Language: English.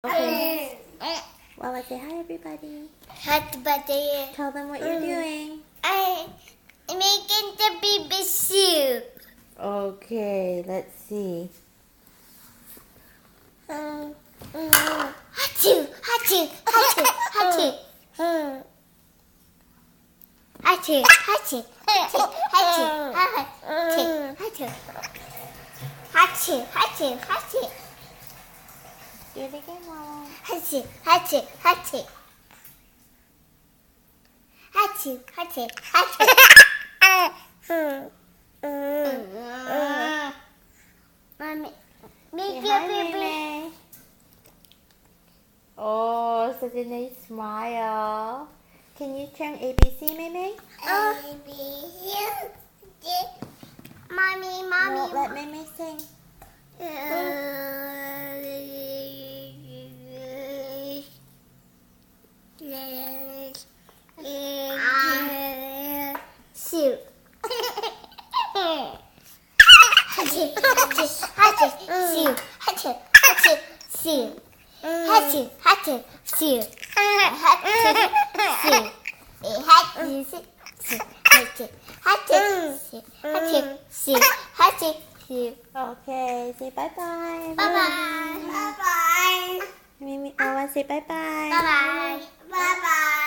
Okay. Well, say hi, everybody. Happy birthday. Tell them what you're doing. I'm making the baby soup. Okay, let's see. Achoo, achoo, achoo, achoo. Achoo, achoo, achoo, achoo, achoo, achoo, achoo, achoo. Do it again, Mom. Achoo, achoo, achoo. Achoo, achoo, achoo. Mommy, make Say your hi, baby. Mei. Oh, such a nice smile. Can you chant ABC, Mei? Mommy, No, mommy. let Mei sing. Soup. Hatchet, hatchet, soup. Hatchet, hatchet, soup. Hatchet, hatchet, soup. Hatchet, soup. Hatchet, soup. Hatchet, hatchet, soup. Hatchet, soup. Hatchet, soup. Okay, say bye-bye. Bye-bye. Bye-bye. Mei, I want to say bye-bye. Bye-bye. Bye-bye.